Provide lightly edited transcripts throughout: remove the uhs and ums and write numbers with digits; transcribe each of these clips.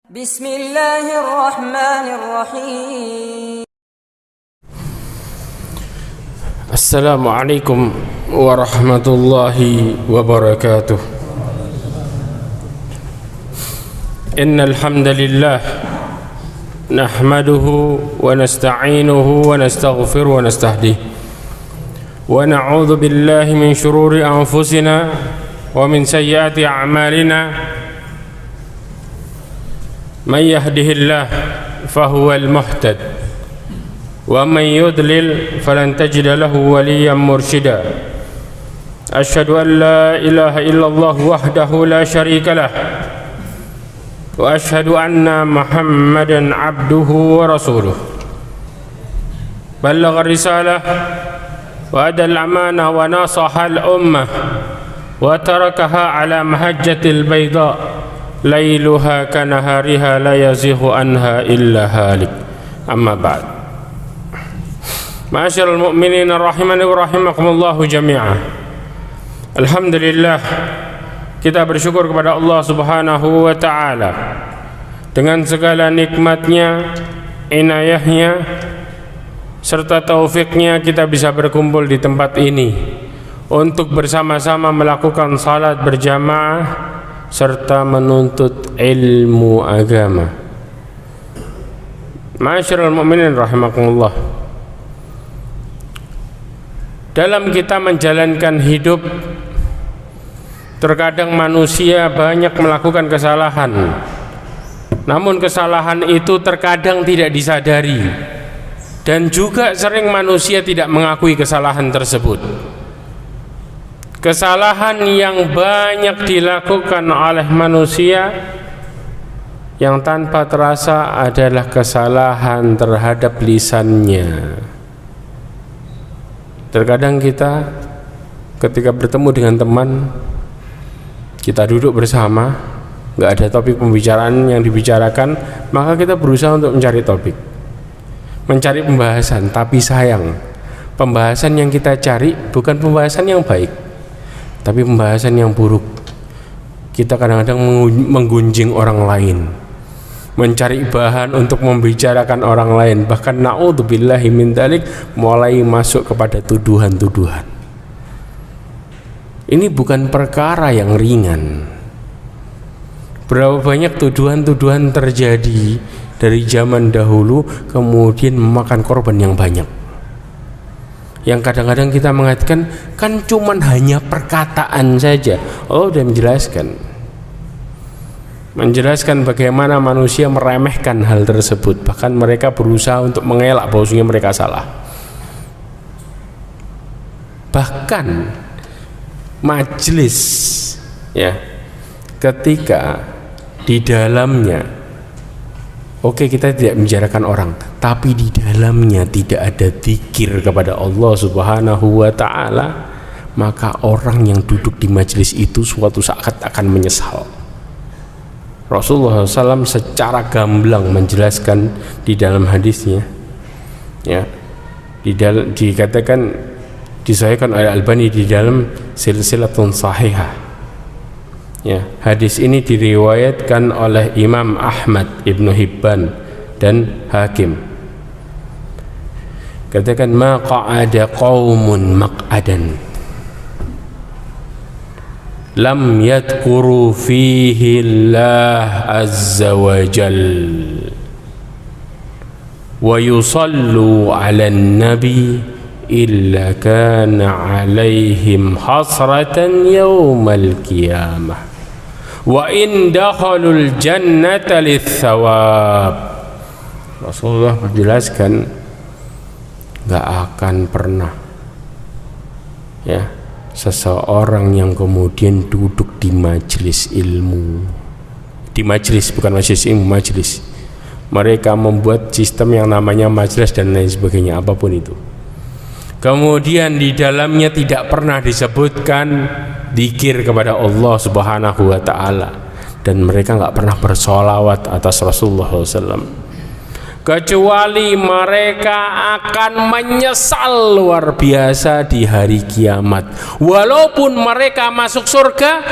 Bismillahirrahmanirrahim. Assalamualaikum warahmatullahi wabarakatuh. Innal hamdalillah nahmaduhu wa nasta'inuhu wa nastaghfiruhu wa nastahdihi wa na'udzu billahi min shururi anfusina wa min sayyiati a'malina. Man yahdihillah fahuwal muhtad wa man yudlil falan tajida lahu waliyan mursyida. Asyhadu an la ilaha illallah wahdahu la syarika lah wa asyhadu anna Muhammadan abduhu wa rasuluh. Ballagha risalah wa adal amanah wa nasaha al ummah wa tarakaha ala mahajjatil bayda lailuha kanahariha la yazighu anha illa halik. Amma ba'd. Ma'asyiral mu'minin rahimani wa rahimakumullahu jami'an. Alhamdulillah, kita bersyukur kepada Allah Subhanahu wa ta'ala dengan segala nikmatnya, inayahnya serta taufiknya kita bisa berkumpul di tempat ini untuk bersama-sama melakukan salat berjamaah serta menuntut ilmu agama. Ma'asyiral mu'minin rahimakumullah, dalam kita menjalankan hidup terkadang manusia banyak melakukan kesalahan, namun kesalahan itu terkadang tidak disadari dan juga sering manusia tidak mengakui kesalahan tersebut. Kesalahan yang banyak dilakukan oleh manusia yang tanpa terasa adalah kesalahan terhadap lisannya. Terkadang kita ketika bertemu dengan teman, kita duduk bersama, nggak ada topik pembicaraan yang dibicarakan, maka kita berusaha untuk mencari topik, mencari pembahasan. Tapi sayang, pembahasan yang kita cari bukan pembahasan yang baik, tapi pembahasan yang buruk. Kita kadang-kadang menggunjing orang lain, mencari bahan untuk membicarakan orang lain, bahkan na'udzubillahi min dzalik, mulai masuk kepada tuduhan-tuduhan. Ini bukan perkara yang ringan. Berapa banyak tuduhan-tuduhan terjadi dari zaman dahulu kemudian memakan korban yang banyak, yang kadang-kadang kita mengatakan kan cuman hanya perkataan saja. Allah sudah menjelaskan bagaimana manusia meremehkan hal tersebut, bahkan mereka berusaha untuk mengelak bahwasanya mereka salah. Bahkan majelis, ya, ketika di dalamnya, oke, kita tidak membicarakan orang, tapi di dalamnya tidak ada zikir kepada Allah Subhanahu wa ta'ala, maka orang yang duduk di majelis itu suatu saat akan menyesal. Rasulullah SAW secara gamblang menjelaskan di dalam hadisnya, ya, dikatakan disahihkan oleh Albani di dalam silsilatun sahihah, ya. Hadis ini diriwayatkan oleh Imam Ahmad, Ibnu Hibban dan Hakim. Katakan ma qa'ada qaumun maq'adan lam yadhkuru fihi Allah azza wa jal wa yusallu 'alan nabi illa kana 'alaihim hasratan yaumal qiyamah wa in dakhalul jannata litsawab. Rasulullah menjelaskan gak akan pernah, ya, seseorang yang kemudian duduk di majelis ilmu, di majelis, bukan majelis ilmu, majelis, mereka membuat sistem yang namanya majelis dan lain sebagainya, apapun itu, kemudian di dalamnya tidak pernah disebutkan dzikir kepada Allah Subhanahu wa ta'ala, dan mereka nggak pernah bersolawat atas Rasulullah SAW, kecuali mereka akan menyesal luar biasa di hari kiamat, walaupun mereka masuk surga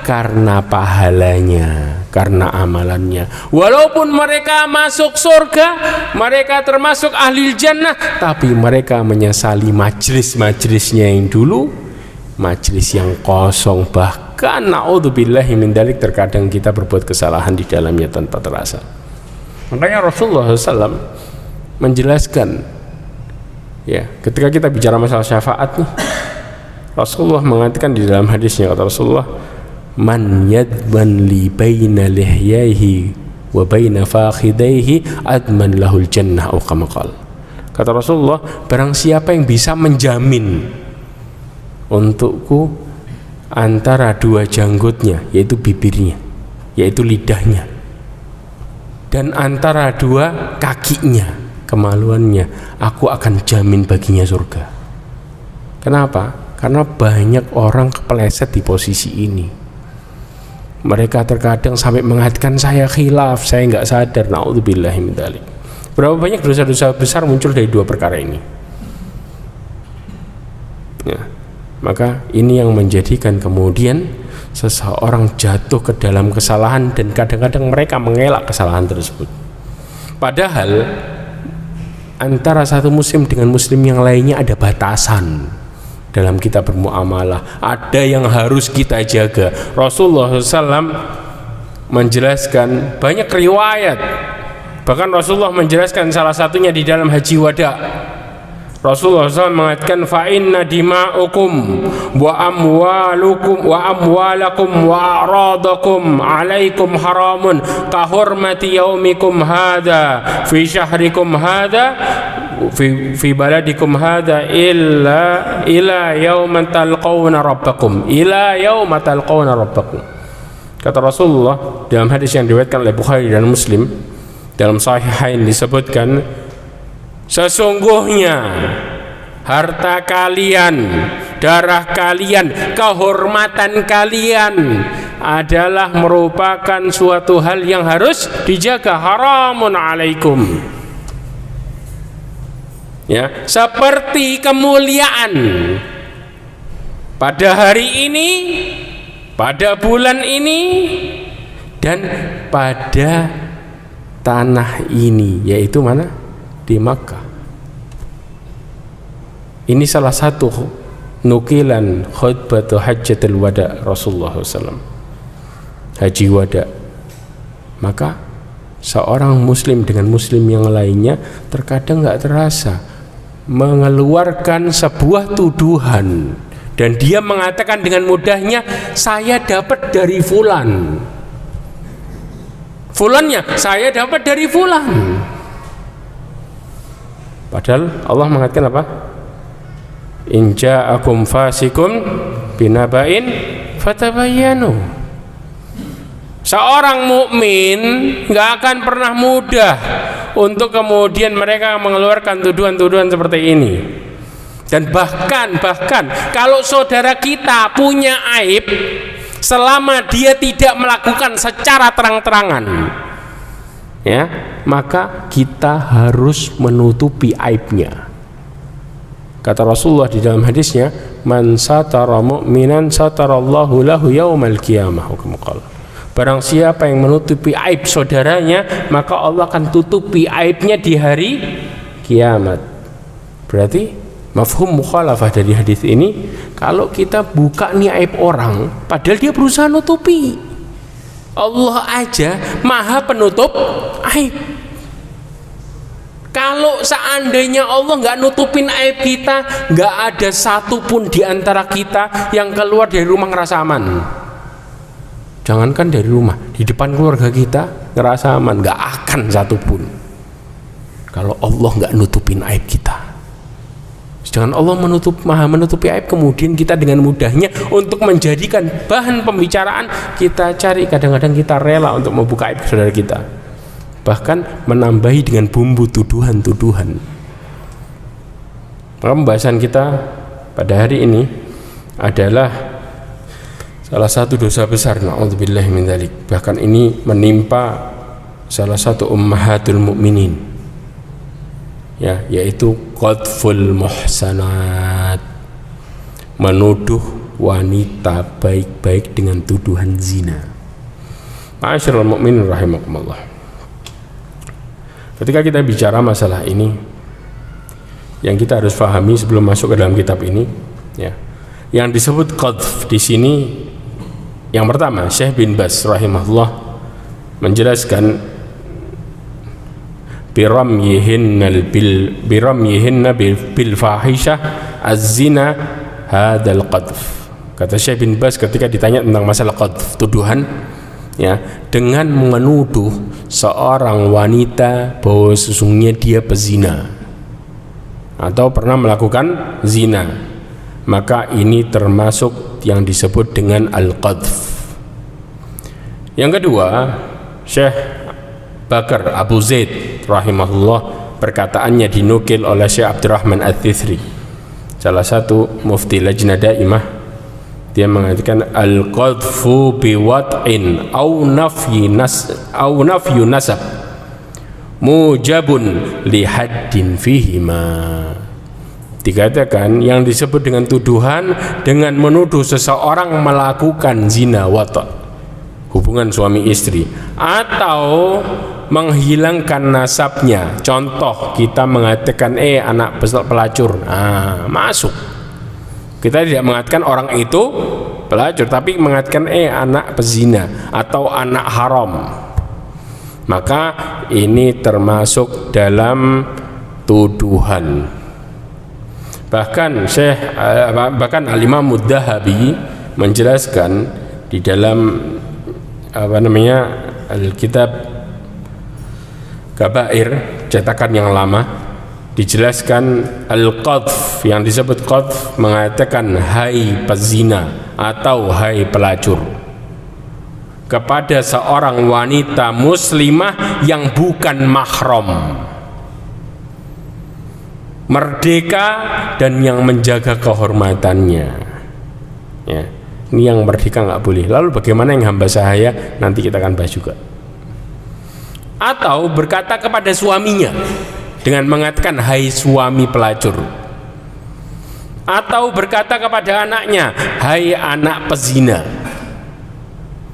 karena pahalanya, karena amalannya. Walaupun mereka masuk surga, mereka termasuk ahli jannah, tapi mereka menyesali majlis-majlisnya yang dulu, majlis yang kosong. Bahkan naudzubillahi min dzalik, terkadang kita berbuat kesalahan di dalamnya tanpa terasa. Makanya Rasulullah SAW menjelaskan, ya, ketika kita bicara masalah syafaat nih, Rasulullah mengatakan di dalam hadisnya, kata Rasulullah, man yadman li baina lihyaihi wa baina fakhidaihi adman lahul jannah, atau kama qala. Kata Rasulullah, barang siapa yang bisa menjamin untukku antara dua janggutnya, yaitu bibirnya, yaitu lidahnya, dan antara dua kakinya, kemaluannya, aku akan jamin baginya surga. Kenapa? Karena banyak orang kepeleset di posisi ini. Mereka terkadang sampai mengatakan saya khilaf, saya nggak sadar. Naudzubillahi min dzalik. Berapa banyak dosa-dosa besar muncul dari dua perkara ini. Ya, maka ini yang menjadikan kemudian seseorang jatuh ke dalam kesalahan, dan kadang-kadang mereka mengelak kesalahan tersebut. Padahal antara satu muslim dengan muslim yang lainnya ada batasan. Dalam kita bermuamalah ada yang harus kita jaga. Rasulullah SAW menjelaskan banyak riwayat, bahkan Rasulullah menjelaskan salah satunya di dalam haji wada. Rasulullah SAW mengatakan, fa inna dima'ukum wa amwalukum wa amwalakum wa a'radakum alaikum haramun ka hurmati yaumikum hadha fi syahrikum hadha fi baladikum hadha ila yawma talqawna rabbakum, ila yawma talqawna rabbakum. Kata Rasulullah dalam hadis yang diriwayatkan oleh Bukhari dan Muslim, dalam Sahihain disebutkan, sesungguhnya harta kalian, darah kalian, kehormatan kalian adalah merupakan suatu hal yang harus dijaga, haramun alaikum. Ya, seperti kemuliaan pada hari ini, pada bulan ini, dan pada tanah ini, yaitu mana? Di Makkah. Ini salah satu nukilan khutbah hajjatul wada Rasulullah SAW, haji wada. Maka seorang muslim dengan muslim yang lainnya terkadang nggak terasa mengeluarkan sebuah tuduhan, dan dia mengatakan dengan mudahnya, saya dapat dari fulan, fulannya saya dapat dari fulan. Padahal Allah mengatakan apa? In ja'akum fasikum binaba'in fatabayyanu. Seorang mukmin nggak akan pernah mudah untuk kemudian mereka mengeluarkan tuduhan-tuduhan seperti ini. Dan bahkan kalau saudara kita punya aib, selama dia tidak melakukan secara terang-terangan, ya, maka kita harus menutupi aibnya. Kata Rasulullah di dalam hadisnya, man satara mu'minan satarallahu lahu yaumal qiyamah. Barang siapa yang menutupi aib saudaranya, maka Allah akan tutupi aibnya di hari kiamat. Berarti mafhum mukhalafah dari hadis ini, kalau kita buka nih aib orang padahal dia berusaha nutupi, Allah aja maha penutup aib. Kalau seandainya Allah nggak nutupin aib kita, nggak ada satupun di antara kita yang keluar dari rumah ngerasa aman. Jangankan dari rumah, di depan keluarga kita ngerasa aman, nggak akan satupun. Kalau Allah nggak nutupin aib kita. Sedangkan Allah maha menutupi aib, kemudian kita dengan mudahnya untuk menjadikan bahan pembicaraan, kita cari, kadang-kadang kita rela untuk membuka aib saudara kita, bahkan menambahi dengan bumbu tuduhan-tuduhan. Maka pembahasan kita pada hari ini adalah salah satu dosa besar, na'udzubillahi min dzalik. Bahkan ini menimpa salah satu ummahatul mukminin, ya, yaitu qadful muhsanat, menuduh wanita baik-baik dengan tuduhan zina. Ma'asyiral mu'minin rahimakumullah. Ketika kita bicara masalah ini, yang kita harus pahami sebelum masuk ke dalam kitab ini, ya, yang disebut qadhf di sini, yang pertama Syekh bin Baz rahimahullah menjelaskan biramyihinna bil fahishah az-zina hadzal qadhf. Kata Syekh bin Baz ketika ditanya tentang masalah qadhf, tuduhan, ya, dengan menuduh seorang wanita bahwa sesungguhnya dia pezina atau pernah melakukan zina, maka ini termasuk yang disebut dengan al-qadhf. Yang kedua, Syekh Bakar Abu Zaid rahimahullah, perkataannya dinukil oleh Syekh Abdurrahman Al-Thithri, salah satu mufti Lajnah Daimah. Dia mengatakan al-qadhfu biwad'in au nafyi nasab mujabun li haddin fihima. Dikatakan yang disebut dengan tuduhan dengan menuduh seseorang melakukan zina wata', hubungan suami istri, atau menghilangkan nasabnya. Contoh, kita mengatakan anak pelacur, masuk. Kita tidak mengatakan orang itu pelacur, tapi mengatakan anak pezina atau anak haram, maka ini termasuk dalam tuduhan. Bahkan Al-Imam Muddahabi menjelaskan di dalam Al-Kitab Kabair, cetakan yang lama, dijelaskan al-qadhf, yang disebut qadhf mengatakan hai pezina atau hai pelacur kepada seorang wanita muslimah yang bukan mahram, merdeka dan yang menjaga kehormatannya, ya. Ini yang merdeka nggak boleh. Lalu bagaimana yang hamba sahaya? Nanti kita akan bahas juga. Atau berkata kepada suaminya dengan mengatakan hai suami pelacur, atau berkata kepada anaknya hai anak pezina,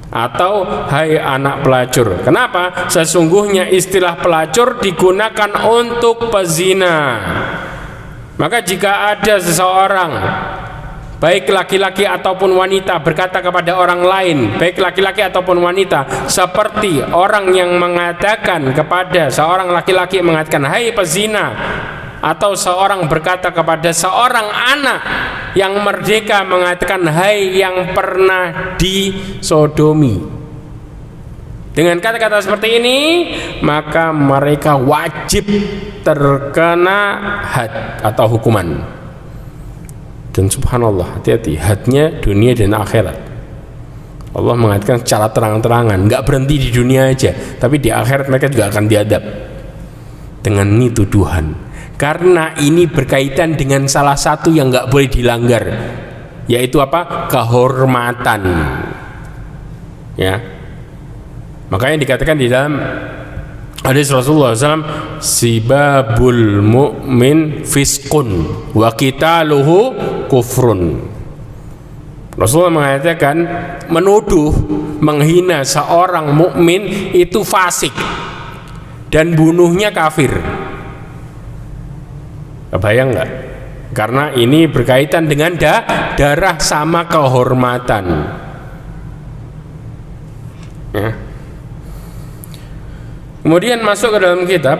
atau hai anak pelacur. Kenapa? Sesungguhnya istilah pelacur digunakan untuk pezina. Maka jika ada seseorang, baik laki-laki ataupun wanita, berkata kepada orang lain, baik laki-laki ataupun wanita, seperti orang yang mengatakan kepada seorang laki-laki mengatakan hai pezina, atau seorang berkata kepada seorang anak yang merdeka mengatakan hai yang pernah disodomi, dengan kata-kata seperti ini, maka mereka wajib terkena had atau hukuman. Dan subhanallah, hati-hati, hadnya dunia dan akhirat. Allah mengatakan secara terang-terangan, nggak berhenti di dunia aja, tapi di akhirat mereka juga akan diadab. Dengan ini tuduhan, karena ini berkaitan dengan salah satu yang nggak boleh dilanggar, yaitu apa? Kehormatan, ya. Makanya dikatakan di dalam hadis Rasulullah SAW, sibabul mu'min fiskun wa qitaluhu kufrun. Rasulullah mengatakan menuduh, menghina seorang mukmin itu fasik dan bunuhnya kafir. Kebayang nggak? Karena ini berkaitan dengan darah sama kehormatan, ya. Kemudian masuk ke dalam kitab,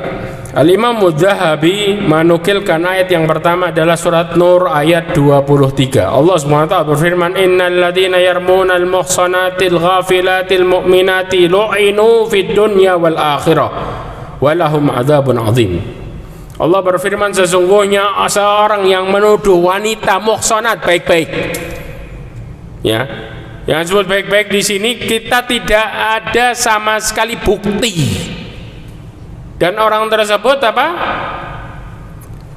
Al-Imam Mudzahabi menukilkan ayat yang pertama adalah surat Nur ayat 23. Allah SWT berfirman, innal ladzina yarmunal muhsanatil ghafilatil mu'minati lu'inu fid dunya wal akhirah wa lahum adzabun azim. Allah berfirman, sesungguhnya seorang yang menuduh wanita muhsanat baik-baik, ya. Yang disebut baik-baik di sini kita tidak ada sama sekali bukti. Dan orang tersebut apa?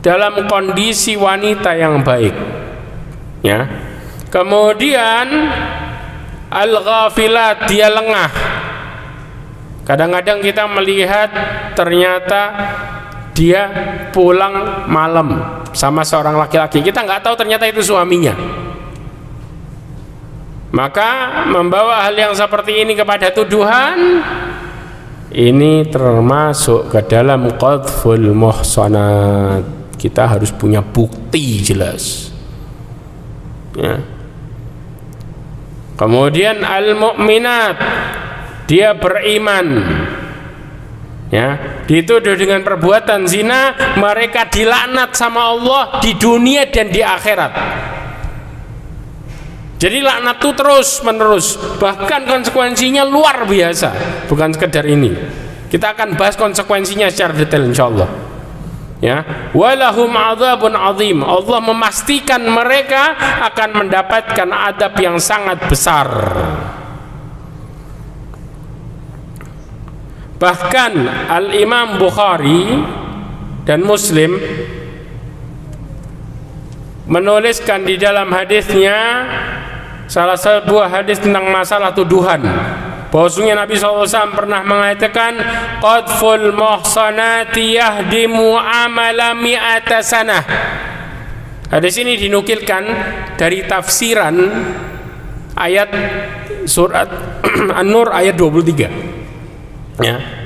Dalam kondisi wanita yang baik, ya. Kemudian al-ghafilat, dia lengah. Kadang-kadang kita melihat ternyata dia pulang malam sama seorang laki-laki, kita nggak tahu ternyata itu suaminya. Maka membawa hal yang seperti ini kepada tuduhan, ini termasuk ke dalam qadful muhsanat. Kita harus punya bukti jelas, ya. Kemudian al-mu'minat, dia beriman, ya, dituduh dengan perbuatan zina, mereka dilaknat sama Allah di dunia dan di akhirat. Jadi laknat itu terus menerus, bahkan konsekuensinya luar biasa. Bukan sekedar ini, kita akan bahas konsekuensinya secara detail insyaallah, ya. Walahum adzabun azim, Allah memastikan mereka akan mendapatkan adab yang sangat besar. Bahkan Al-Imam Bukhari dan Muslim menuliskan di dalam hadisnya salah sebuah hadis tentang masalah tuduhan, bahwasanya Nabi SAW pernah mengatakan qadful muhsanati yahdimu amala mi'ata sanah. Hadis ini dinukilkan dari tafsiran ayat surat An-Nur ayat 23, ya.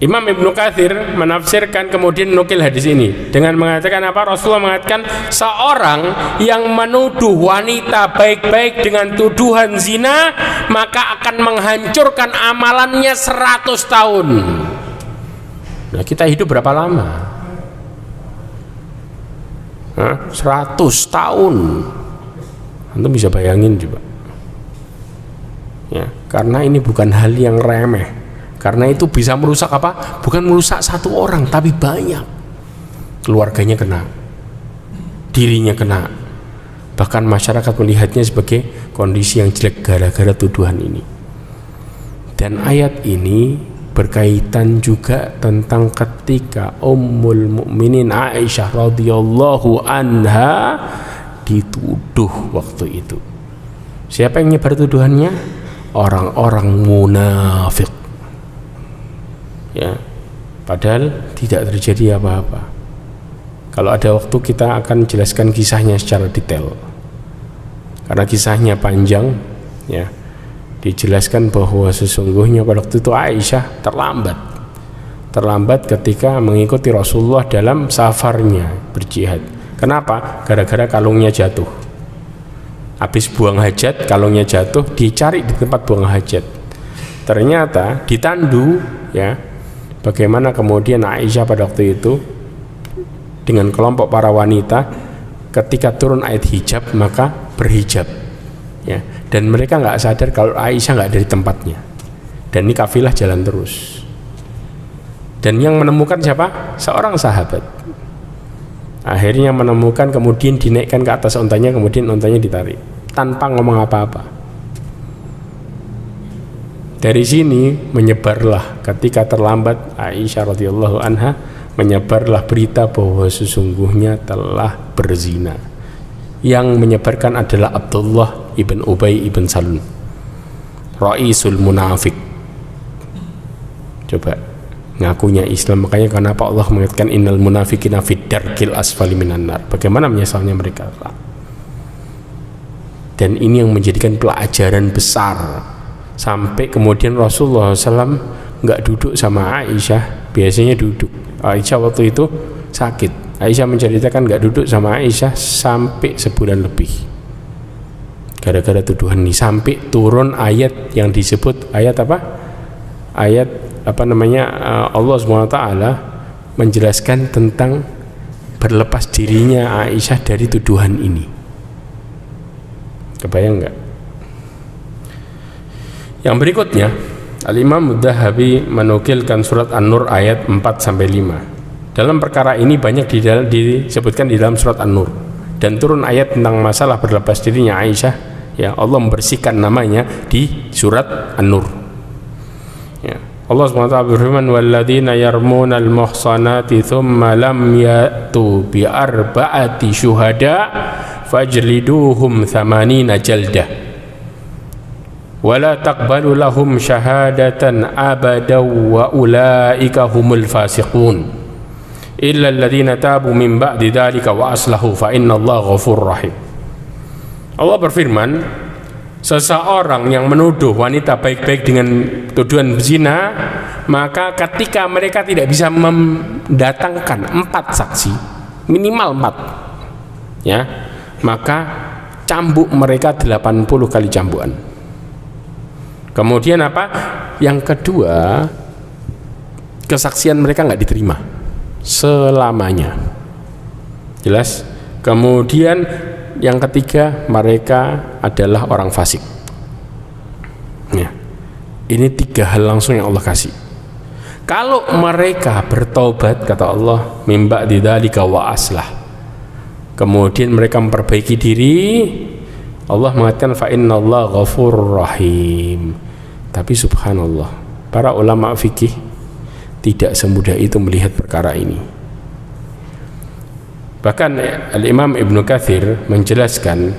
Imam Ibnu Katsir menafsirkan kemudian menukil hadis ini dengan mengatakan apa? Rasulullah mengatakan seorang yang menuduh wanita baik-baik dengan tuduhan zina maka akan menghancurkan amalannya 100 tahun. Nah, kita hidup berapa lama? 100 tahun. Antum bisa bayangin coba, ya, karena ini bukan hal yang remeh. Karena itu bisa merusak apa? Bukan merusak satu orang, tapi banyak. Keluarganya kena, dirinya kena, bahkan masyarakat melihatnya sebagai kondisi yang jelek gara-gara tuduhan ini. Dan ayat ini berkaitan juga tentang ketika Ummul Mukminin Aisyah radhiyallahu anha dituduh waktu itu. Siapa yang nyebar tuduhannya? Orang-orang munafik, ya. Padahal tidak terjadi apa-apa. Kalau ada waktu kita akan jelaskan kisahnya secara detail, karena kisahnya panjang, ya. Dijelaskan bahwa sesungguhnya pada waktu itu Aisyah terlambat ketika mengikuti Rasulullah dalam safarnya berjihad. Kenapa? Gara-gara kalungnya jatuh. Habis buang hajat, kalungnya jatuh, dicari di tempat buang hajat. Ternyata ditandu, ya. Bagaimana kemudian Aisyah pada waktu itu dengan kelompok para wanita ketika turun ayat hijab maka berhijab, ya. Dan mereka nggak sadar kalau Aisyah nggak dari tempatnya. Dan ini kafilah jalan terus. Dan yang menemukan siapa? Seorang sahabat. Akhirnya menemukan, kemudian dinaikkan ke atas untanya, kemudian untanya ditarik tanpa ngomong apa-apa. Dari sini menyebarlah, ketika terlambat Aisyah radhiyallahu anha, menyebarlah berita bahwa sesungguhnya telah berzina. Yang menyebarkan adalah Abdullah ibn Ubay ibn Salul, Raisul Munafik. Coba, ngakunya Islam, makanya kenapa Allah mengatakan innal munafiqina fid darkil asfali minan nar. Bagaimana menyesalnya mereka. Dan ini yang menjadikan pelajaran besar. Sampai kemudian Rasulullah SAW nggak duduk sama Aisyah, biasanya duduk. Aisyah waktu itu sakit. Aisyah menceritakan nggak duduk sama Aisyah sampai sebulan lebih. Gara-gara tuduhan ini, sampai turun ayat yang disebut ayat apa? Ayat apa namanya? Allah SWT menjelaskan tentang berlepas dirinya Aisyah dari tuduhan ini. Kebayang nggak? Yang berikutnya, Al-Imam Mudzahabi menukilkan surat An-Nur ayat 4-5. Dalam perkara ini banyak disebutkan di dalam surat An-Nur, dan turun ayat tentang masalah berlepas dirinya Aisyah, ya. Allah membersihkan namanya di surat An-Nur, ya. Allah SWT berfirman, walladzina yarmunal muhsanati thumma lam ya'tu bi arba'ati syuhada fajliduhum 80 jaldah wala taqbalu lahum syahadatan abada wa ulaika humul fasiqun illa alladhina tabu min ba'di dhalika wa aslahu fa innallaha ghafurur rahim. Allah berfirman, seseorang yang menuduh wanita baik-baik dengan tuduhan zina, maka ketika mereka tidak bisa mendatangkan 4 saksi, minimal 4, ya, maka cambuk mereka 80 kali cambukan. Kemudian apa? Yang kedua, kesaksian mereka nggak diterima selamanya. Jelas? Kemudian yang ketiga, mereka adalah orang fasik. Ya. Ini 3 hal langsung yang Allah kasih. Kalau mereka bertobat, kata Allah, mim ba'di dzalika wa aslah, kemudian mereka memperbaiki diri, Allah mengatakan fa innallaha ghafurur rahim. Tapi subhanallah, para ulama fikih tidak semudah itu melihat perkara ini. Bahkan Al-Imam Ibnu Katsir menjelaskan,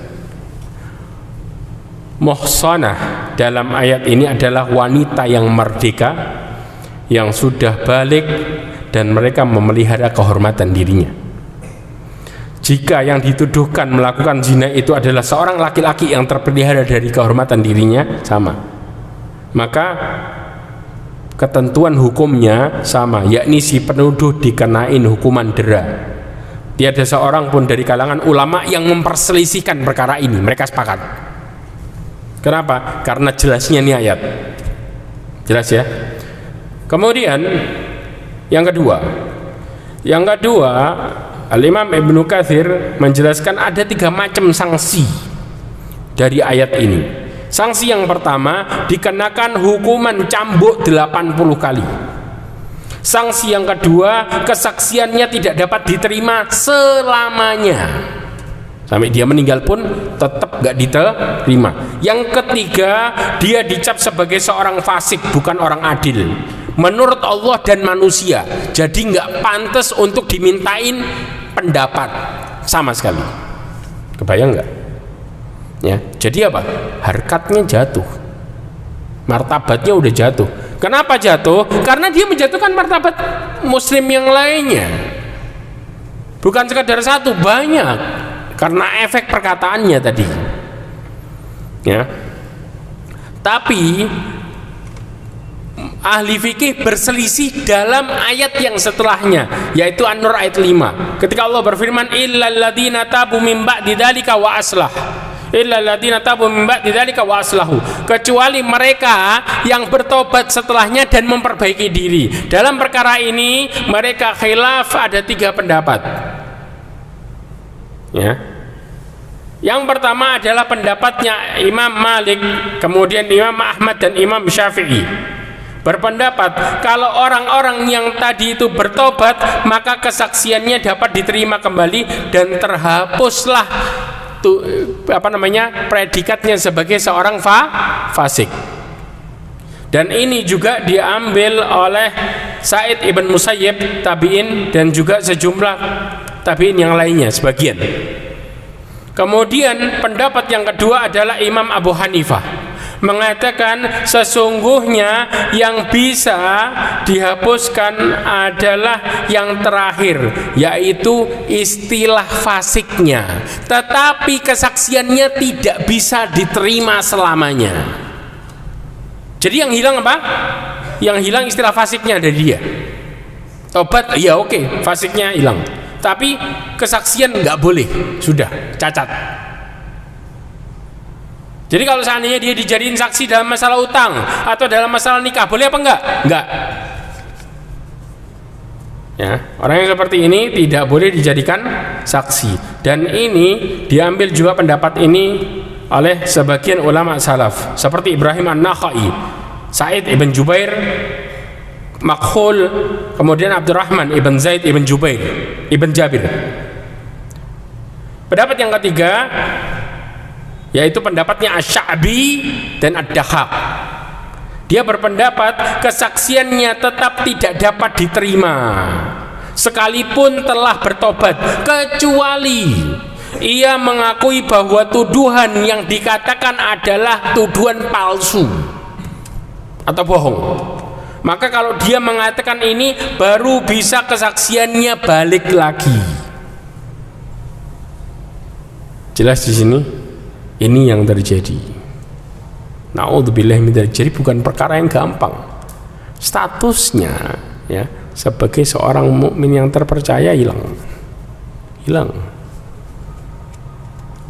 muhsanah dalam ayat ini adalah wanita yang merdeka, yang sudah balik dan mereka memelihara kehormatan dirinya. Jika yang dituduhkan melakukan zina itu adalah seorang laki-laki yang terpelihara dari kehormatan dirinya, sama, maka ketentuan hukumnya sama, yakni si penuduh dikenain hukuman dera. Tiada seorang pun dari kalangan ulama yang memperselisihkan perkara ini, mereka sepakat. Kenapa? Karena jelasnya ini ayat. Jelas ya. Kemudian yang kedua, Al-Imam Ibnu Katsir menjelaskan ada 3 macam sanksi dari ayat ini. Sanksi yang pertama, dikenakan hukuman cambuk 80 kali. Sanksi yang kedua, kesaksiannya tidak dapat diterima selamanya, sampai dia meninggal pun tetap gak diterima. Yang ketiga, dia dicap sebagai seorang fasik, bukan orang adil menurut Allah dan manusia, jadi gak pantas untuk dimintain pendapat sama sekali. Kebayang gak? Ya, jadi apa? Harkatnya jatuh, martabatnya udah jatuh. Kenapa jatuh? Karena dia menjatuhkan martabat muslim yang lainnya. Bukan sekadar satu, banyak. Karena efek perkataannya tadi. Ya. Tapi ahli fikih berselisih dalam ayat yang setelahnya, yaitu An-Nur ayat 5. Ketika Allah berfirman, illal ladzina tabu min ba'di dzalika wa aslah. Illal ladzina tabu min ba'di dzalika wa aslahu, kecuali mereka yang bertobat setelahnya dan memperbaiki diri. Dalam perkara ini mereka khilaf, ada 3 pendapat. Ya. Yang pertama adalah pendapatnya Imam Malik, kemudian Imam Ahmad dan Imam Syafi'i. Berpendapat kalau orang-orang yang tadi itu bertobat, maka kesaksiannya dapat diterima kembali dan terhapuslah predikatnya sebagai seorang fasik. Dan ini juga diambil oleh Sa'id ibn Musayyib tabi'in dan juga sejumlah tabi'in yang lainnya sebagian. Kemudian pendapat yang kedua adalah Imam Abu Hanifah, mengatakan sesungguhnya yang bisa dihapuskan adalah yang terakhir, yaitu istilah fasiknya, tetapi kesaksiannya tidak bisa diterima selamanya. Jadi yang hilang apa? Yang hilang istilah fasiknya dari dia. Tobat, ya oke, fasiknya hilang, tapi kesaksian nggak boleh, sudah cacat. Jadi kalau seandainya dia dijadiin saksi dalam masalah utang atau dalam masalah nikah, boleh apa enggak? Enggak. Ya, orang yang seperti ini tidak boleh dijadikan saksi. Dan ini diambil juga pendapat ini oleh sebagian ulama salaf seperti Ibrahim An-Nakhai, Sa'id ibn Jubair, Makhul, kemudian Abdurrahman ibn Zaid ibn Jabir. Pendapat yang ketiga yaitu pendapatnya Asy-Sya'bi dan Ad-Dahhak. Dia berpendapat kesaksiannya tetap tidak dapat diterima sekalipun telah bertobat, kecuali ia mengakui bahwa tuduhan yang dikatakan adalah tuduhan palsu atau bohong. Maka kalau dia mengatakan ini, baru bisa kesaksiannya balik lagi. Jelas di sini? Ini yang terjadi. Na'udzubillah min dzalik. Jadi bukan perkara yang gampang. Statusnya ya sebagai seorang mukmin yang terpercaya hilang.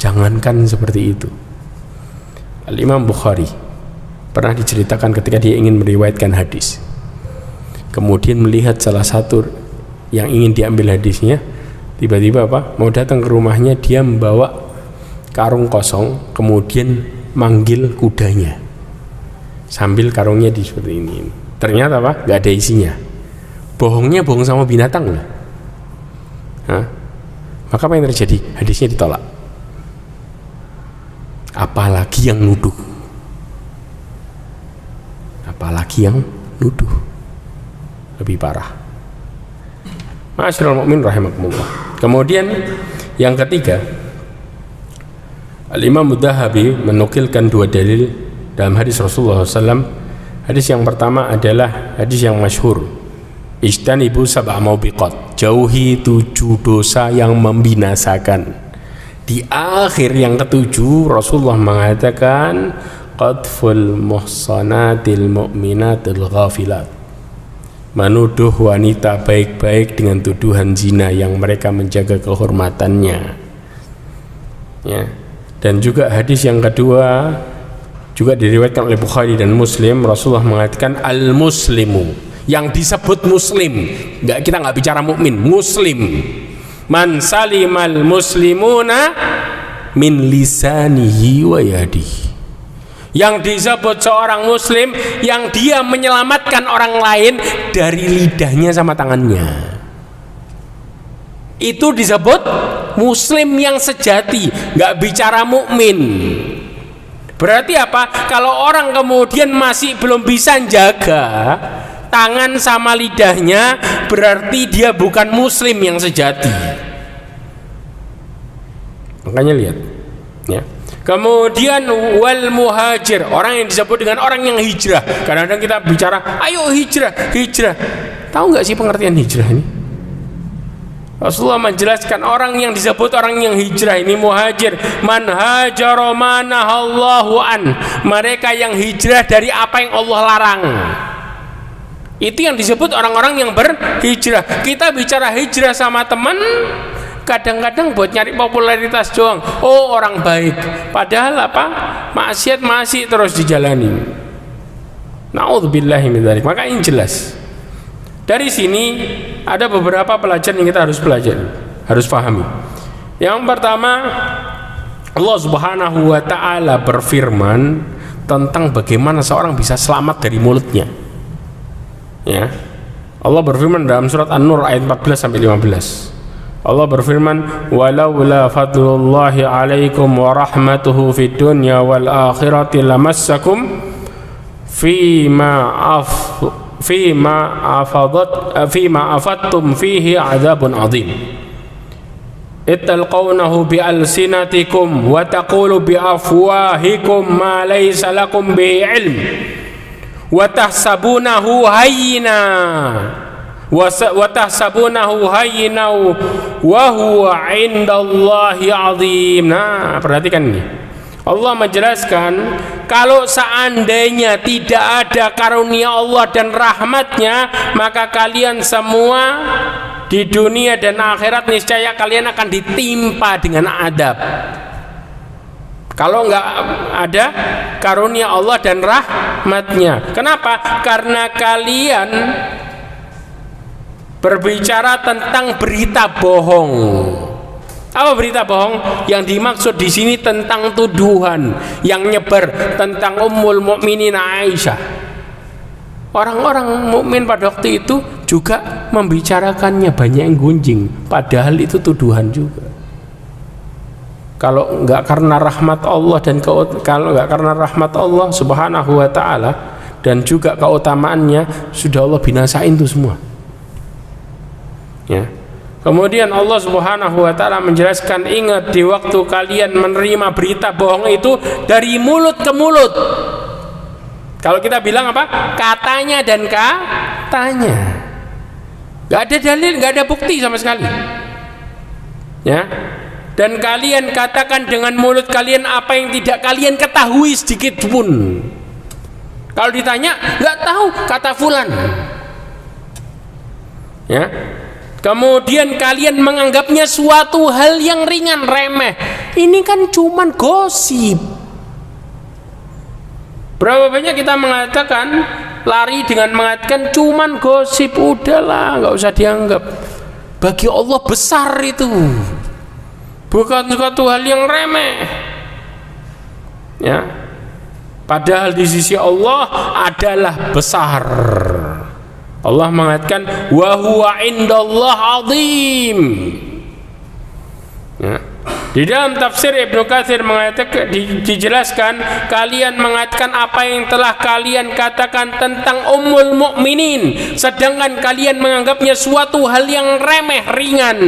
Jangankan seperti itu. Al-Imam Bukhari pernah diceritakan ketika dia ingin meriwayatkan hadis, kemudian melihat salah satu yang ingin diambil hadisnya, tiba-tiba mau datang ke rumahnya, dia membawa karung kosong, kemudian manggil kudanya sambil karungnya di seperti ini. Ternyata nggak ada isinya. Bohongnya bohong sama binatang loh. Maka apa yang terjadi? Hadisnya ditolak. Apalagi yang nuduh. Lebih parah. Ma'asyiral mukmin rahimakumullah. Kemudian yang ketiga, Al-Imam Mudzahabi menukilkan dua dalil dalam hadis Rasulullah SAW. Hadis yang pertama adalah hadis yang masyhur, ijtanibu sab'a maubiqat, jauhi 7 dosa yang membinasakan. Di akhir yang ketujuh Rasulullah mengatakan qadful muhsanatil mu'minatil ghafilat, menuduh wanita baik-baik dengan tuduhan zina yang mereka menjaga kehormatannya ya. Dan juga hadis yang kedua juga diriwayatkan oleh Bukhari dan Muslim. Rasulullah mengatakan al-muslimu, yang disebut muslim, kita nggak bicara mukmin, muslim, man salimal muslimuna min lisanihi wa yadihi, yang disebut seorang muslim yang dia menyelamatkan orang lain dari lidahnya sama tangannya. Itu disebut muslim yang sejati, nggak bicara mukmin. Berarti apa? Kalau orang kemudian masih belum bisa jaga tangan sama lidahnya, berarti dia bukan muslim yang sejati. Makanya lihat ya. Kemudian wal muhajir, orang yang disebut dengan orang yang hijrah. Kadang-kadang kita bicara ayo hijrah. Tahu nggak sih pengertian hijrah ini? Rasulullah menjelaskan orang yang disebut orang yang hijrah ini muhajir, man hajara manahallahu an, mereka yang hijrah dari apa yang Allah larang. Itu yang disebut orang-orang yang berhijrah. Kita bicara hijrah sama teman, kadang-kadang buat nyari popularitas doang. Oh, orang baik, padahal maksiat masih terus dijalani. Na'udzubillahi min dzalik. Maka ini jelas. Dari sini ada beberapa pelajaran yang kita harus pelajari, harus pahami. Yang pertama, Allah Subhanahu wa taala berfirman tentang bagaimana seorang bisa selamat dari mulutnya. Ya. Allah berfirman dalam surat An-Nur ayat 14 sampai 15. Allah berfirman, walaula fadlullahi alaikum wa rahmatuhu fid dunya wal akhirati lamassakum fima afattum fihi adzabun adzim italqawnahu bi alsinatikum wa taqulu bi afwahikum ma laysa lakum bi ilm wa tahsabunahu hayyina wa huwa indallahi azim. Nah, perhatikan ini. Allah menjelaskan kalau seandainya tidak ada karunia Allah dan rahmatnya, maka kalian semua di dunia dan akhirat niscaya kalian akan ditimpa dengan adab. Kalau nggak ada karunia Allah dan rahmatnya. Kenapa? Karena kalian berbicara tentang berita bohong. Apa berita bohong? Yang dimaksud di sini tentang tuduhan yang nyebar tentang Ummul Mukminin Aisyah. Orang-orang mukmin pada waktu itu juga membicarakannya, banyak yang gunjing, padahal itu tuduhan juga. Kalau enggak karena rahmat Allah dan kalau enggak karena rahmat Allah Subhanahu wa taala dan juga keutamaannya, sudah Allah binasain itu semua. Ya. Kemudian Allah Subhanahu wa taala menjelaskan, ingat di waktu kalian menerima berita bohong itu dari mulut ke mulut. Kalau kita bilang apa? Katanya dan katanya. Gak ada dalil, gak ada bukti sama sekali. Ya. dan kalian katakan dengan mulut kalian apa yang tidak kalian ketahui sedikit pun. Kalau ditanya, nggak tahu, kata fulan. Ya. Kemudian kalian menganggapnya suatu hal yang ringan, remeh. Ini kan cuman gosip. Berapa banyak kita mengatakan, lari dengan mengatakan cuman gosip, udahlah, nggak usah dianggap. Bagi Allah besar itu, bukan suatu hal yang remeh. Ya, padahal di sisi Allah adalah besar. Allah mengatakan wa huwa indallah azim. Ya. Di dalam tafsir Ibnu Katsir mengatakan, dijelaskan, kalian mengatakan apa yang telah kalian katakan tentang Ummul Mukminin, sedangkan kalian menganggapnya suatu hal yang remeh, ringan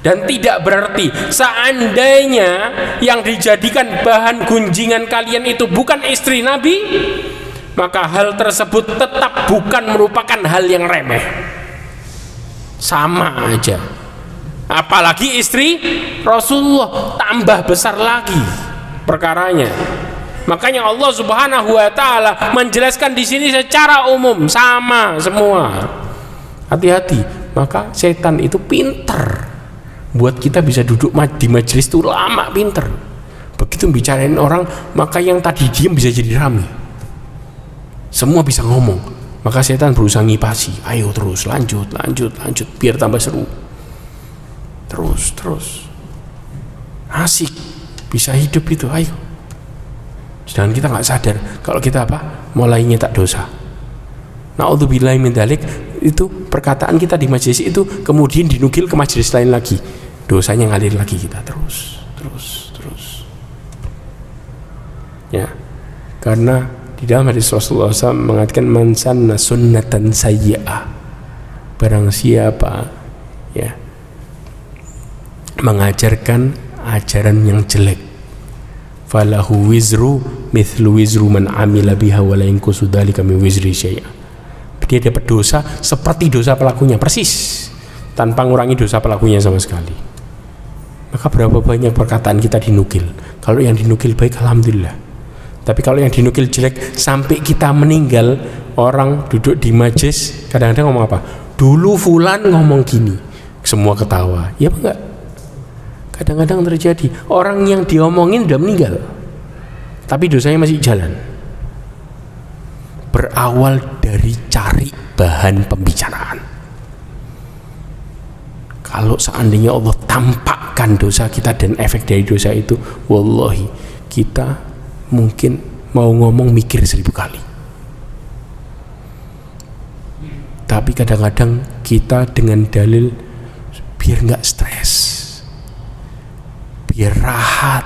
dan tidak berarti. Seandainya yang dijadikan bahan gunjingan kalian itu bukan istri Nabi, maka hal tersebut tetap bukan merupakan hal yang remeh, sama aja. Apalagi istri Rasulullah, tambah besar lagi perkaranya. Makanya Allah Subhanahu wa taala menjelaskan di sini secara umum, sama semua. Hati-hati, maka setan itu pinter buat kita bisa duduk di majelis itu lama, pinter. Begitu bicarain orang, maka yang tadi diam bisa jadi ramai. Semua bisa ngomong, maka setan berusaha ngipasi. Ayo terus, lanjut, biar tambah seru. Terus asik, bisa hidup itu, ayo. Sedangkan kita nggak sadar kalau kita apa, mulai nyetak dosa. Na'udzubillahi min dzalik, itu perkataan kita di majelis itu kemudian dinukil ke majelis lain lagi, dosanya ngalir lagi kita terus. Ya, karena di dalam hadis Rasulullah SAW mengatakan man sanna sunnatan sayyi'ah, barang siapa ya mengajarkan ajaran yang jelek, falahu wizru mithlu wizru man amila biha wa la yanqusu dzalika min wizri syai'a. Dia dapat dosa seperti dosa pelakunya persis, tanpa ngurangi dosa pelakunya sama sekali. Maka berapa banyak perkataan kita dinukil. Kalau yang dinukil baik, alhamdulillah. Tapi kalau yang dinukil jelek, sampai kita meninggal, orang duduk di majelis kadang-kadang ngomong apa? Dulu fulan ngomong gini, semua ketawa. Ya apa enggak? Kadang-kadang terjadi orang yang diomongin udah meninggal, tapi dosanya masih jalan. Berawal dari cari bahan pembicaraan. Kalau seandainya Allah tampakkan dosa kita dan efek dari dosa itu, wallahi kita mungkin mau ngomong mikir 1000 kali. Tapi kadang-kadang kita dengan dalil biar nggak stres, biar rahat,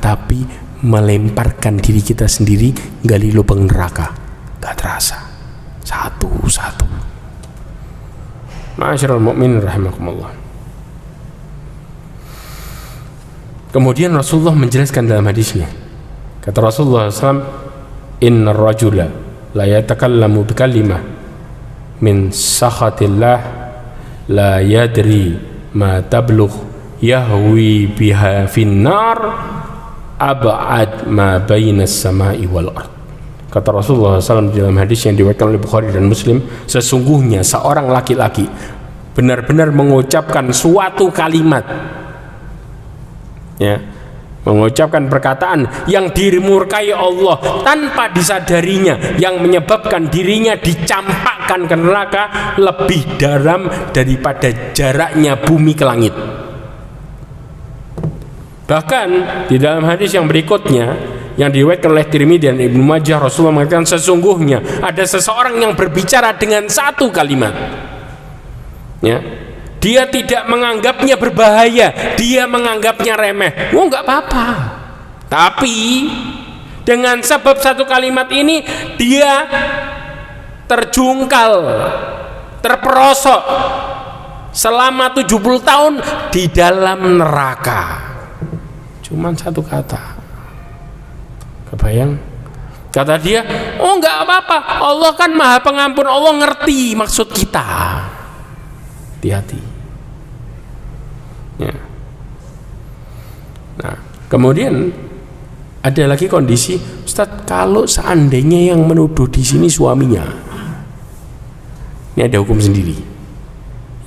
tapi melemparkan diri kita sendiri gali lubang neraka, nggak terasa satu-satu. Ma'asyiral mu'minin rahimakumullah. Kemudian Rasulullah menjelaskan dalam hadisnya, kata Rasulullah SAW, inna rajula la yatakallamu bikalimah min sakhatillah la yadri ma tablugh yahwi biha finnar ab'ad ma bainas samai wal ard. Kata Rasulullah SAW dalam hadis yang diriwayatkan oleh Bukhari dan Muslim, sesungguhnya seorang laki-laki benar-benar mengucapkan suatu kalimat, ya, mengucapkan perkataan yang dimurkai Allah tanpa disadarinya, yang menyebabkan dirinya dicampakkan ke neraka lebih dalam daripada jaraknya bumi ke langit. Bahkan di dalam hadis yang berikutnya yang diriwayatkan oleh Tirmidzi dan Ibnu Majah, Rasulullah mengatakan sesungguhnya ada seseorang yang berbicara dengan satu kalimat, ya, dia tidak menganggapnya berbahaya, dia menganggapnya remeh. Oh, nggak apa-apa. Tapi dengan sebab satu kalimat ini dia terjungkal, terperosok selama 70 tahun di dalam neraka. Cuman satu kata. Kebayang? Kata dia, oh nggak apa-apa, Allah kan maha pengampun, Allah ngerti maksud kita. Hati-hati. Ya. Nah, kemudian ada lagi kondisi, Ustadz, kalau seandainya yang menuduh di sini suaminya, ini ada hukum sendiri.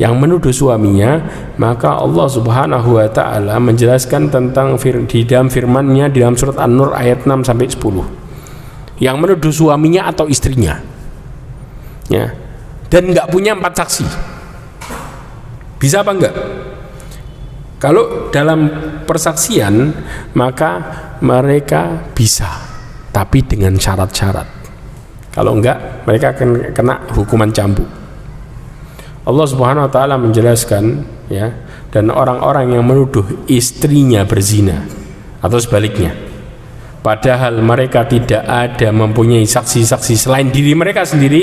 Yang menuduh suaminya, maka Allah Subhanahu wa taala menjelaskan tentang di dalam firman-Nya di dalam surat An-Nur ayat 6 sampai 10. Yang menuduh suaminya atau istrinya. Ya. Dan enggak punya 4 saksi. Bisa apa enggak? Kalau dalam persaksian, maka mereka bisa, tapi dengan syarat-syarat. Kalau enggak, mereka akan kena hukuman cambuk. Allah Subhanahu wa taala menjelaskan, ya, dan orang-orang yang menuduh istrinya berzina atau sebaliknya, padahal mereka tidak ada mempunyai saksi-saksi selain diri mereka sendiri,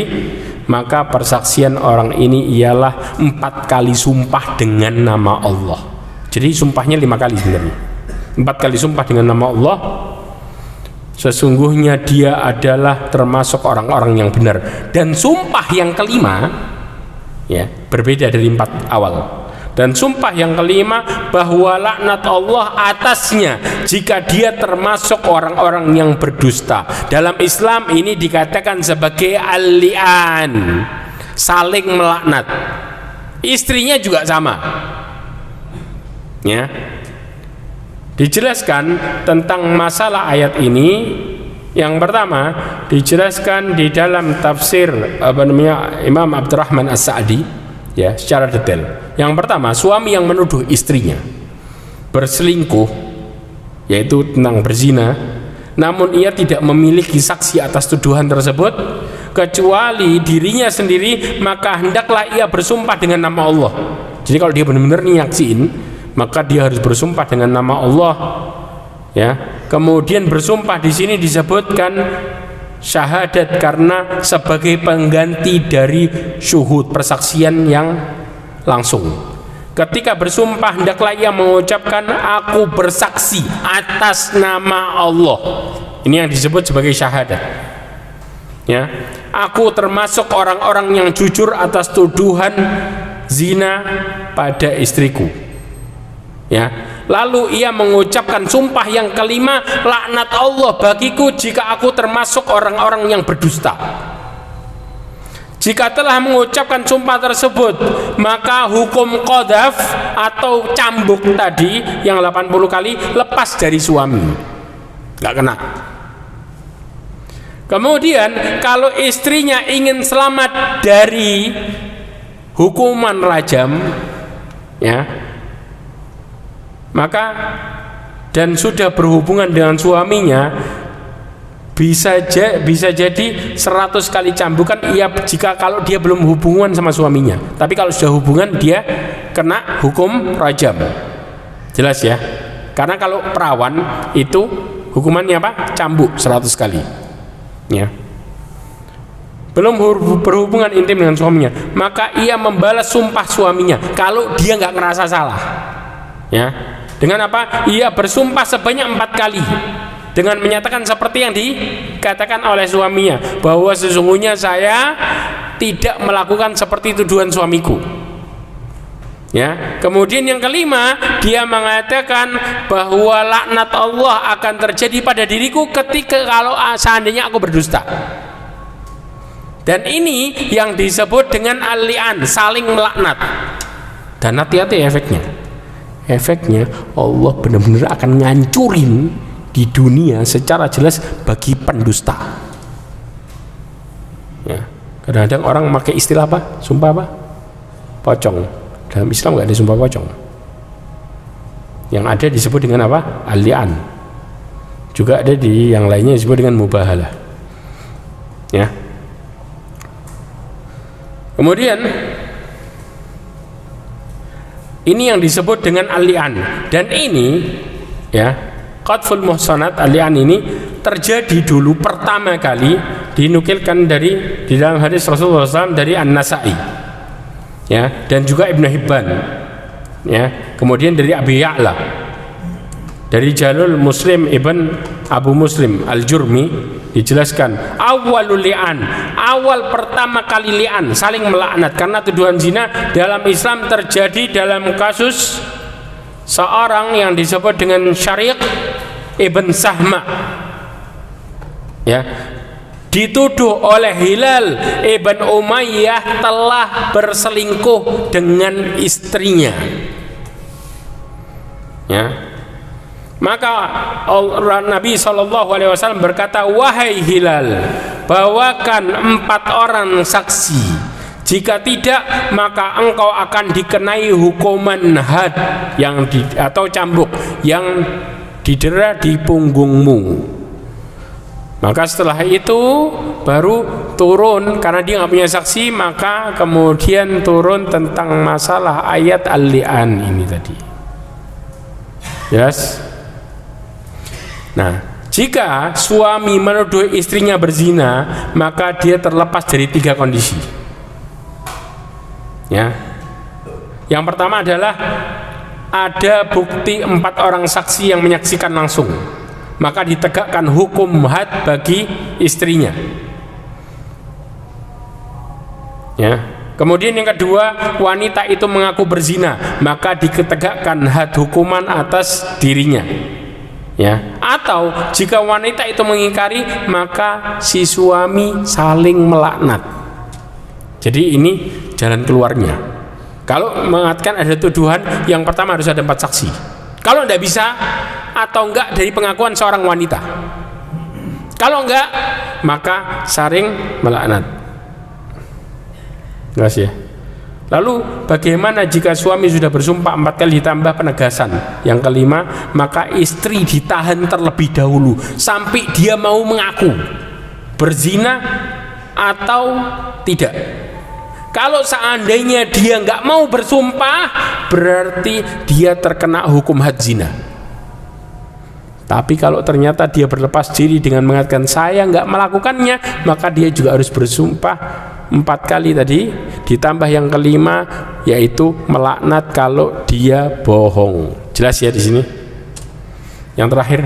maka persaksian orang ini ialah 4 kali sumpah dengan nama Allah. Jadi sumpahnya 5 kali sebenarnya. 4 kali sumpah dengan nama Allah. Sesungguhnya dia adalah termasuk orang-orang yang benar. Dan sumpah yang kelima, ya, berbeda dari 4 awal. Dan sumpah yang kelima bahwa laknat Allah atasnya jika dia termasuk orang-orang yang berdusta. Dalam Islam ini dikatakan sebagai al-li'an, saling melaknat. Istrinya juga sama. Ya, dijelaskan tentang masalah ayat ini. Yang pertama dijelaskan di dalam tafsir Imam Abdurrahman As-Sa'di, ya, secara detail. Yang pertama, suami yang menuduh istrinya berselingkuh, yaitu tentang berzina, namun ia tidak memiliki saksi atas tuduhan tersebut kecuali dirinya sendiri, maka hendaklah ia bersumpah dengan nama Allah. Jadi kalau dia benar-benar nyaksiin, maka dia harus bersumpah dengan nama Allah, ya. Kemudian bersumpah di sini disebutkan syahadat karena sebagai pengganti dari syuhud, persaksian yang langsung. Ketika bersumpah hendaklah ia mengucapkan aku bersaksi atas nama Allah. Ini yang disebut sebagai syahadat. Ya, aku termasuk orang-orang yang jujur atas tuduhan zina pada istriku. Ya, lalu ia mengucapkan sumpah yang kelima, laknat Allah bagiku jika aku termasuk orang-orang yang berdusta. Jika telah mengucapkan sumpah tersebut, maka hukum qadhaf atau cambuk tadi yang 80 kali lepas dari suami, nggak kena. Kemudian kalau istrinya ingin selamat dari hukuman rajam, ya, maka dan sudah berhubungan dengan suaminya, bisa jadi 100 kali cambukan ia jika kalau dia belum hubungan sama suaminya. Tapi kalau sudah hubungan dia kena hukum rajam. Jelas ya? Karena kalau perawan itu hukumannya apa? Cambuk 100 kali. Ya. Belum berhubungan intim dengan suaminya, maka ia membalas sumpah suaminya kalau dia nggak ngerasa salah. Ya. Dengan apa? Ia bersumpah sebanyak 4 kali dengan menyatakan seperti yang dikatakan oleh suaminya, bahwa sesungguhnya saya tidak melakukan seperti tuduhan suamiku. Ya. Kemudian yang kelima, dia mengatakan bahwa laknat Allah akan terjadi pada diriku ketika kalau seandainya aku berdusta. Dan ini yang disebut dengan al-li'an, saling melaknat. Dan hati-hati efeknya. Efeknya Allah benar-benar akan ngancurin di dunia secara jelas bagi pendusta. Ya. Kadang-kadang orang pakai istilah apa? Sumpah apa? Pocong. Dalam Islam nggak ada sumpah pocong. Yang ada disebut dengan apa? Al-li'an. Juga ada di yang lainnya disebut dengan mubahalah. Ya. Kemudian ini yang disebut dengan al-li'an, dan ini, ya, qadful muhsanat, al-li'an ini terjadi dulu pertama kali dinukilkan di dalam hadis Rasulullah SAW dari An-Nasa'i, ya, dan juga Ibn Hibban, ya, kemudian dari Abi Ya'la, dari Jalul Muslim Ibn Abu Muslim Al-Jurmi dijelaskan awalul li'an, awal pertama kali li'an, saling melaknat karena tuduhan zina dalam Islam terjadi dalam kasus seorang yang disebut dengan Syariq ibn Sahma, ya, dituduh oleh Hilal ibn Umayyah telah berselingkuh dengan istrinya, ya. Maka Nabi SAW berkata, wahai Hilal, bawakan 4 orang saksi, jika tidak maka engkau akan dikenai hukuman had atau cambuk yang didera di punggungmu. Maka setelah itu baru turun, karena dia nggak punya saksi, maka kemudian turun tentang masalah ayat al-li'an ini tadi. Yes. Nah, jika suami menuduh istrinya berzina, maka dia terlepas dari 3 kondisi. Ya. Yang pertama adalah ada bukti 4 orang saksi yang menyaksikan langsung, maka ditegakkan hukum had bagi istrinya. Ya. Kemudian yang kedua, wanita itu mengaku berzina, maka ditegakkan had hukuman atas dirinya. Ya. Atau jika wanita itu mengingkari, maka si suami saling melaknat. Jadi ini jalan keluarnya. Kalau mengatakan ada tuduhan, yang pertama harus ada 4 saksi. Kalau tidak bisa, atau enggak dari pengakuan seorang wanita. Kalau enggak, maka saling melaknat. Jelas ya. Lalu bagaimana jika suami sudah bersumpah 4 kali ditambah penegasan? Yang kelima, maka istri ditahan terlebih dahulu sampai dia mau mengaku berzina atau tidak. Kalau seandainya dia nggak mau bersumpah, berarti dia terkena hukum had zina. Tapi kalau ternyata dia berlepas diri dengan mengatakan saya nggak melakukannya, maka dia juga harus bersumpah 4 kali tadi, ditambah yang kelima yaitu melaknat kalau dia bohong. Jelas ya di sini. Yang terakhir,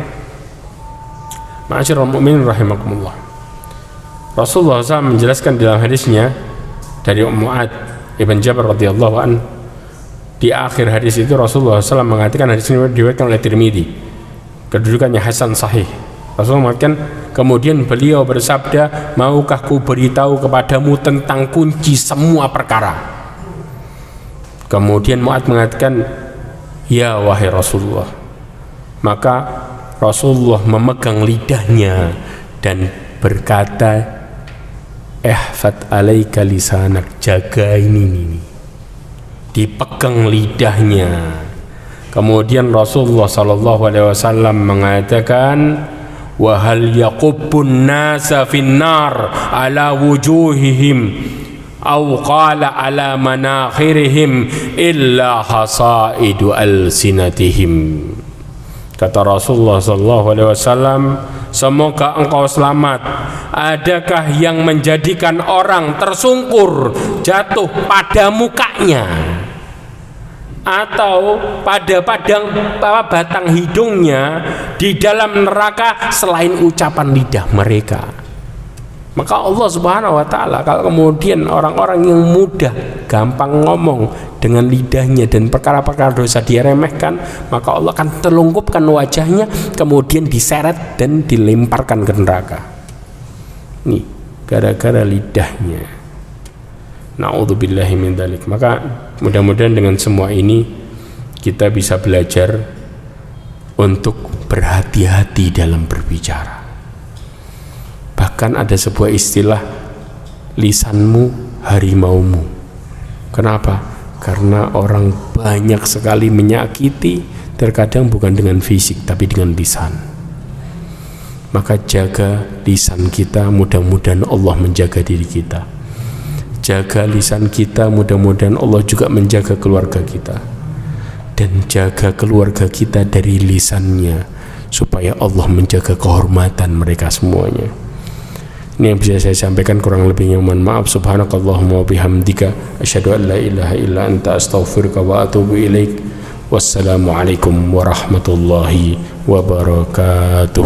ma'asyiral mu'minin rahimakumullah, Rasulullah SAW menjelaskan dalam hadisnya dari Mu'ad ibn Jabal radhiyallahu an, di akhir hadis itu Rasulullah SAW mengatakan, hadis ini diriwayatkan oleh Tirmidzi, kedudukannya hasan sahih. Rasulullah mengatakan, kemudian beliau bersabda, maukah ku beritahu kepadamu tentang kunci semua perkara? Kemudian Mu'ad mengatakan, ya wahai Rasulullah. Maka Rasulullah memegang lidahnya dan berkata, ihfad alaika lisanak, jaga ini. Dipegang lidahnya. Kemudian Rasulullah SAW mengatakan, wa hal yaqubbun nasa finnar ala wujuhihim aw qala ala manakhirihim illa hasaidu alsinatihim. Kata Rasulullah SAW, semoga engkau selamat. Adakah yang menjadikan orang tersungkur jatuh pada mukanya atau pada batang hidungnya di dalam neraka selain ucapan lidah mereka? Maka Allah Subhanahu wa ta'ala, kalau kemudian orang-orang yang mudah gampang ngomong dengan lidahnya dan perkara-perkara dosa dia remehkan, maka Allah akan telungkupkan wajahnya, kemudian diseret dan dilemparkan ke neraka. Nih, gara-gara lidahnya. Na'udzubillahi min dzalik. Maka mudah-mudahan dengan semua ini kita bisa belajar untuk berhati-hati dalam berbicara. Bahkan ada sebuah istilah, lisanmu harimaumu. Kenapa? Karena orang banyak sekali menyakiti, terkadang bukan dengan fisik tapi dengan lisan. Maka jaga lisan kita, mudah-mudahan Allah menjaga diri kita. Jaga lisan kita, mudah-mudahan Allah juga menjaga keluarga kita. Dan jaga keluarga kita dari lisannya, supaya Allah menjaga kehormatan mereka semuanya. Ini yang bisa saya sampaikan, kurang lebihnya mohon maaf. Subhanakallahumma wa bihamdika asyhadu an la ilaha illa anta astaghfiruka wa atubu ilaik. Wassalamualaikum warahmatullahi wabarakatuh.